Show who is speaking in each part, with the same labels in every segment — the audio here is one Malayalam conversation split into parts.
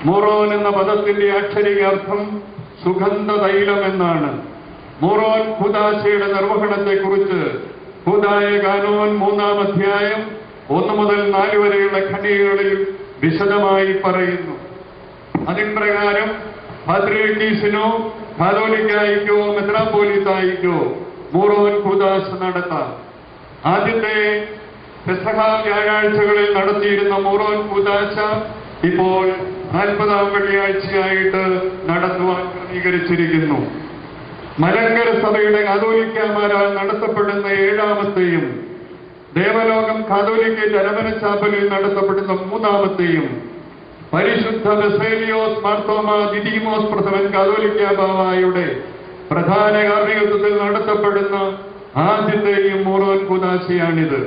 Speaker 1: മൂറോൻ എന്ന പദത്തിന്റെ അക്ഷരീയാർത്ഥം സുഗന്ധ തൈലം എന്നാണ്. മൂറോൻ ഖുദാശയുടെ നിർവഹണത്തെക്കുറിച്ച് ഖുദായ കാനോൻ 3-ാം അധ്യായം 1 മുതൽ 4 വരെയുള്ള ഖണ്ഡികകളിൽ വിശദമായി പറയുന്നു. അതിൻ പ്രകാരം പാത്രിയർക്കീസിനോ കാതോലിക്കായിക്കോ മെത്രാപ്പോലീത്തായിക്കോ മൂറോൻ ഖുദാശ നടത്താം. ആദ്യത്തെ പെസഹ വ്യാഴാഴ്ചകളിൽ നടത്തിയിരുന്ന മൂറോൻ ഖുദാശ ഇപ്പോൾ 40-ാം വെള്ളിയാഴ്ചയായിട്ട് നടത്തുവാൻ ക്രമീകരിച്ചിരിക്കുന്നു. മലങ്കര സഭയുടെ കാതോലിക്കമാരാൽ നടത്തപ്പെടുന്ന 7-ാമത്തെയും ദേവലോകം കാതോലിക്കറ്റ് അരമന ചാപ്പലിൽ നടത്തപ്പെടുന്ന 3-ാമത്തെയും പരിശുദ്ധ ബസേലിയോസ് മാർത്തോമ ദിദിമോസ് പ്രഥമൻ കാതോലിക്ക ബാവായുടെ പ്രധാന കാർമ്മികത്വത്തിൽ നടത്തപ്പെടുന്ന ആദ്യത്തെയും മൂറോൻ ഖുദാശയാണിത്.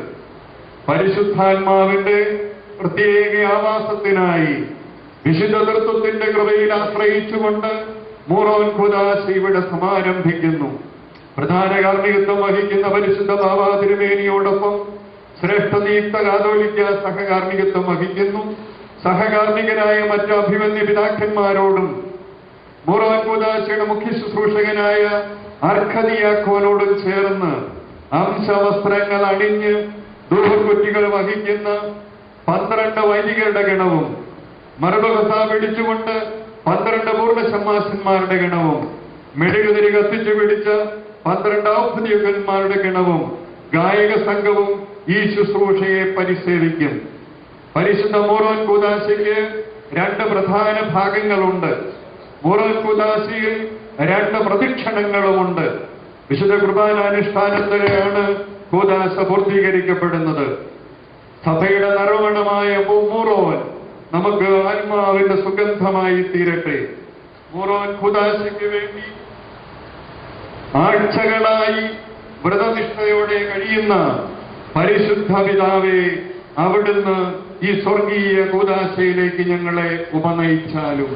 Speaker 1: പരിശുദ്ധാത്മാവിന്റെ പ്രത്യേക ആവാസത്തിനായി വിശുദ്ധ തൃത്വത്തിന്റെ കൃപയിൽ ആശ്രയിച്ചുകൊണ്ട് മൂറോൻ ഖുദാശ ഇവിടെ സമാരംഭിക്കുന്നു. പ്രധാന കാർമ്മികത്വം വഹിക്കുന്ന പരിശുദ്ധ ബാവാ തിരുമേനിയോടൊപ്പം ശ്രേഷ്ഠ നിയുക്ത കാതോലിക്ക സഹകാർമ്മികത്വം വഹിക്കുന്നു. സഹകാർമ്മികരായ മറ്റ് അഭിമന്യ പിതാക്കന്മാരോടും മൂറോൻ ഖുദാശയുടെ മുഖ്യ ശുശ്രൂഷകനായ അർഖദിയാക്കോനോടും ചേർന്ന് അംശവസ്ത്രങ്ങൾ അണിഞ്ഞ് ധൂപക്കുറ്റികൾ വഹിക്കുന്ന 12 വൈദികരുടെ ഗണവും മറുപകസ പിടിച്ചുകൊണ്ട് 12 പൂർണ്ണ ശമ്മാസന്മാരുടെ ഗണവും മെഴുകുതിരി കത്തിച്ചു പിടിച്ച 12 ഔദ്യോഗികന്മാരുടെ ഗണവും ഗായക സംഘവും ഈ ശുശ്രൂഷയെ പരിസേവിക്കും. പരിശുദ്ധ മൂറോൻ ഖുദാശയ്ക്ക് 2 പ്രധാന ഭാഗങ്ങളുണ്ട്. മൂറോൻ ഖുദാശയിൽ 2 പ്രദക്ഷിണങ്ങളുമുണ്ട്. വിശുദ്ധ കുർബാനാനുഷ്ഠാനത്തിലാണ് ഖുദാശ പൂർത്തീകരിക്കപ്പെടുന്നത്. സഭയുടെ നറുമണമായ മൂറോൻ നമുക്ക് ആത്മാവിന്റെ സുഗന്ധമായി തീരട്ടെ. മൂറോൻ ഖുദാശയ്ക്ക് വേണ്ടി ആഴ്ചകളായി വ്രതനിഷ്ഠയോടെ കഴിയുന്ന പരിശുദ്ധ പിതാവേ, അവിടുന്ന് ഈ സ്വർഗീയ ഖുദാശയിലേക്ക് ഞങ്ങളെ ഉപനയിച്ചാലും.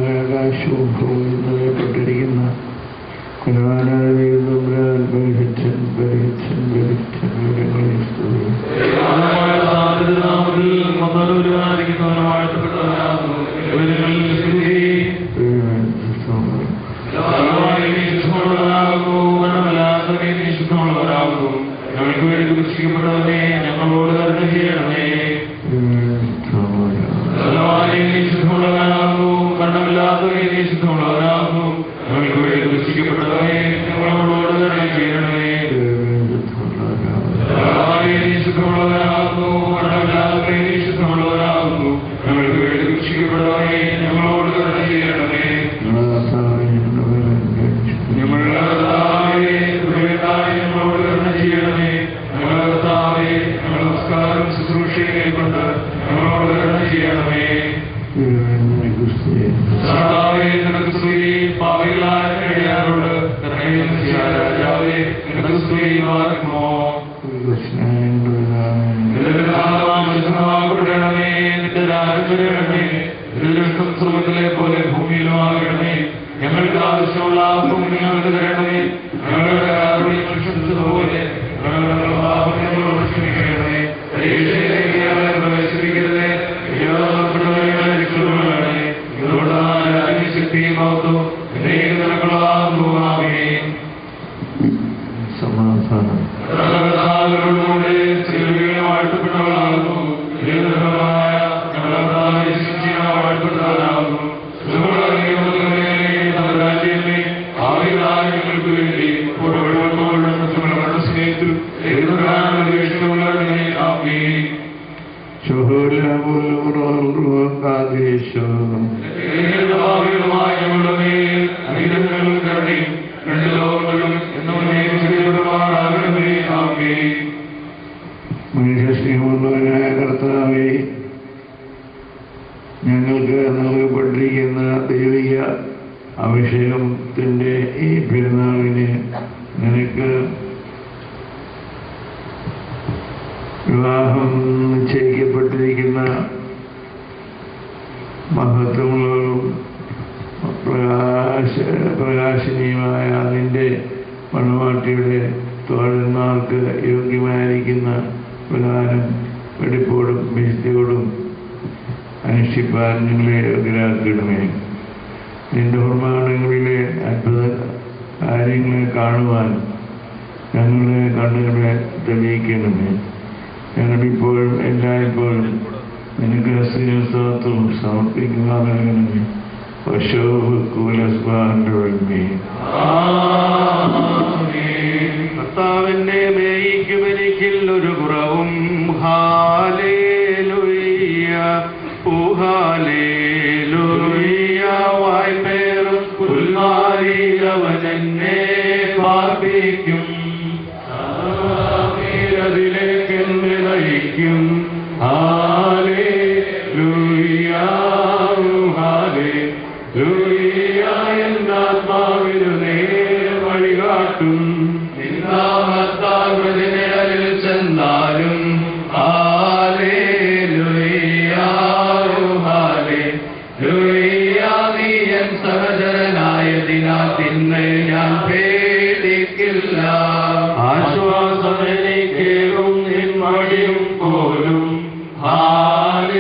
Speaker 2: ആകാശവും ഭൂമിയും നിറയപ്പെട്ടിരിക്കുന്ന
Speaker 3: ഞങ്ങളോട് കരുണ ചെയ്യണമേ. കണ്ണമില്ലാത്തവരെ ശുദ്ധമുള്ളവരാകുന്നു. ഞങ്ങൾക്ക് വേണ്ടി ദുഷിക്കപ്പെട്ടവരെ ഞങ്ങളോട് കരുണ ചെയ്യണമേ. ശുദ്ധമുള്ളവരാകുന്നു. കണ്ണമില്ലാത്തവരെ ശുദ്ധമുള്ളവരാകുന്നു. ഞങ്ങൾക്ക് വേണ്ടി ദുഷിക്കപ്പെട്ടവരെ ഞങ്ങളോട് കരുണ ചെയ്യണമേ. ഞങ്ങളുടെ ഞങ്ങളോട് കരുണ ചെയ്യണമേ. ഞങ്ങളുടെ കർത്താവേ, ഞങ്ങളുടെ നമസ്കാരം ശുശ്രൂഷയെ കൊണ്ട് ഞങ്ങളോട് കരുണ ചെയ്യണമേ. നിനക്ക് സ്തുതി. പാപികളായ രാജാവേ നിനക്ക് സ്തുതി. ണമേ നിന്റെ രാജമേ. ഇതിലിഷ്ടം സ്വർഗത്തിലെ പോലെ ഭൂമിയിലും ആകണമേ. ഞങ്ങൾക്ക് ആവശ്യമുള്ള ഭൂമി ഞങ്ങൾക്ക് തരണമേ. ഞങ്ങളുടെ ക്ഷമിച്ചതുപോലെ ഞങ്ങളോട് ക്ഷമിക്കണമേ. പ്രവേശിപ്പിക്കരുതേ.
Speaker 2: സമാധാനം ഞങ്ങൾക്ക് നൽകപ്പെട്ടിരിക്കുന്ന ദൈവിക അഭിഷേകത്തിൻ്റെ ഈ പെരുന്നാളിന് നിനക്ക് വിവാഹം നിശ്ചയിക്കപ്പെട്ടിരിക്കുന്ന മഹത്വമുള്ളതും പ്രകാശനീയമായ നിന്റെ മണവാട്ടിയുടെ തോഴന്മാർക്ക് യോഗ്യമായിരിക്കുന്ന പ്രകാരം വെടിപ്പോടും വിശുദ്ധിയോടും അനുഷ്ഠിപ്പാൻ നിങ്ങളെ യോഗ്യരാക്കിയിടുമേ. നിന്റെ ഓർമ്മകളിലെ അത്ഭുത കാര്യങ്ങളെ കാണുവാൻ ഞങ്ങളുടെ കണ്ണുകളെ തെളിയിക്കണമേ. ഞങ്ങളിപ്പോഴും എല്ലായ്പ്പോഴും നിനക്ക് സ്നേഹത്തോത്തും സമർപ്പിക്കുവാനാകണമേ.
Speaker 4: കർത്താവിന്റെ മേയ്ക്കുമെനിക്കിൽ ഒരു കുറവും ഹാലേലുയ്യ ഹാലേലുയ്യ വായ്പേറും പുൽമാരിലവനെന്നെ പാർപ്പിക്കും അതിലേക്ക് എന്നെ നയിക്കും. ഹാലേലുയ്യ ഹാലേലുയ്യ എന്നാത്മാവിനു നേർ വഴികാട്ടും. നിന്നാമത്താൽ പ്രതിനിഴലിൽ ചെന്നാലും ഹാലേലുയ്യ ഹാലേലുയ്യ നീ എൻ സഹചരനായതിനാൽ തിന്നെ ഞാൻ പേടിക്കില്ല. ആശ്വാസമെനിക്കേറും നിൻ വഴിയും പോലും ഹാലേലുയ്യ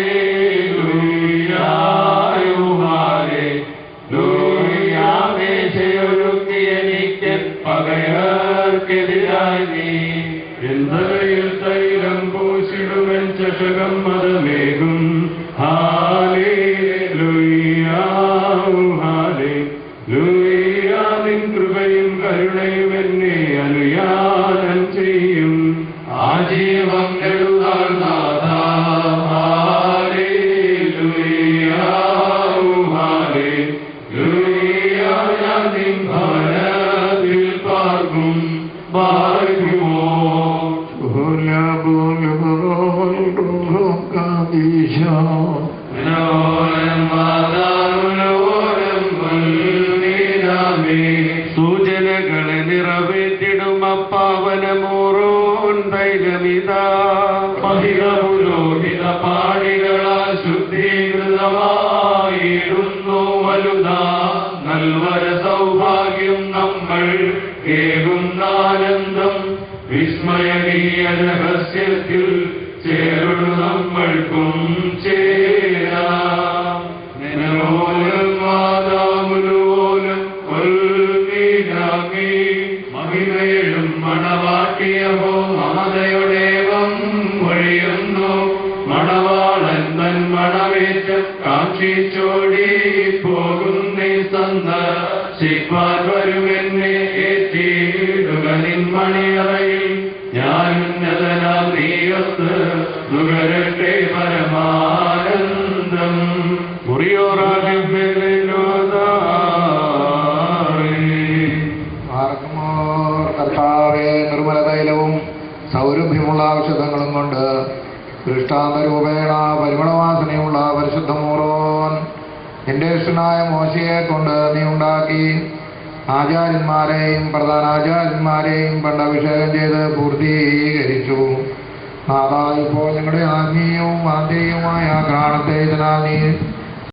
Speaker 4: ഹാലേലുയ്യ മേശയൊരുക്കി എനിക്ക് പകയർക്കെതിരായി നീ എന്തരയിൽ തൈലം പൂശിടുവൻ ചഷകം മതമേകും. ഹാലേലുയ്യ ഹാലേലുയ്യ നിൻ കൃപയും കരുണയും എന്നെ അനുയാനം ചെയ്യും. ആജീവം എഴുതാൾ നാഥ ഹാലേലുയ്യ ഹാലേലുയ്യ ഞാൻ നിൻ ഭവനത്തിൽ പാർക്കും പാർക്കുമോ. സൂചനകളെ നിറവേറ്റിടും അപ്പാവനമോറോൻ തൈലമിതാ മഹിതപുരോഹിത പാണികളാൽ ശുദ്ധീകൃതമായിടുന്നു വലുതാ നൽവര സൗഭാഗ്യം നമ്മൾ കേകുന്നാനന്ദം. വിസ്മയനീയ രഹസ്യത്തിൽ ചേരുന്നു നമ്മൾക്കും ചേരാം. നിനോലം മാതാമുലോലം കൊൽമീനാമി മഹിമേഴും മണവാട്ടിയവോ മമതയുടേവം ഒഴിയുന്നു. മണവാളൻ തൻ മണവേറ്റം കാക്ഷിച്ചോടി പോകുന്നേ സന്ദർശിപ്പാൻ വരുമെന്നെ ഏറ്റിടുക നിൻ മണിയറയിൽ. ഞാൻ ഉന്നതനാം നീയൊത്ത് നുകരട്ടെ പരമാനന്ദം.
Speaker 5: കർത്താവേ, നിർമ്മല തൈലവും സൗരഭ്യമുള്ള ഔഷധങ്ങളും കൊണ്ട് ദൃഷ്ടാന്തരൂപേണ പരിമളവാസനയുള്ള പരിശുദ്ധ മോറോൻ നിന്റെ ഇഷ്ടനായ മോശയെ കൊണ്ട് നീ ഉണ്ടാക്കി. ആചാര്യന്മാരെയും പ്രധാനാചാര്യന്മാരെയും പണ്ട് അഭിഷേകം ചെയ്ത് പൂർത്തീകരിച്ചു. നാഥാ, ഇപ്പോൾ ഞങ്ങളുടെ ആത്മീയവും ആന്തരികവുമായ ഘ്രാണത്തെ ഇതിനാൽ നീ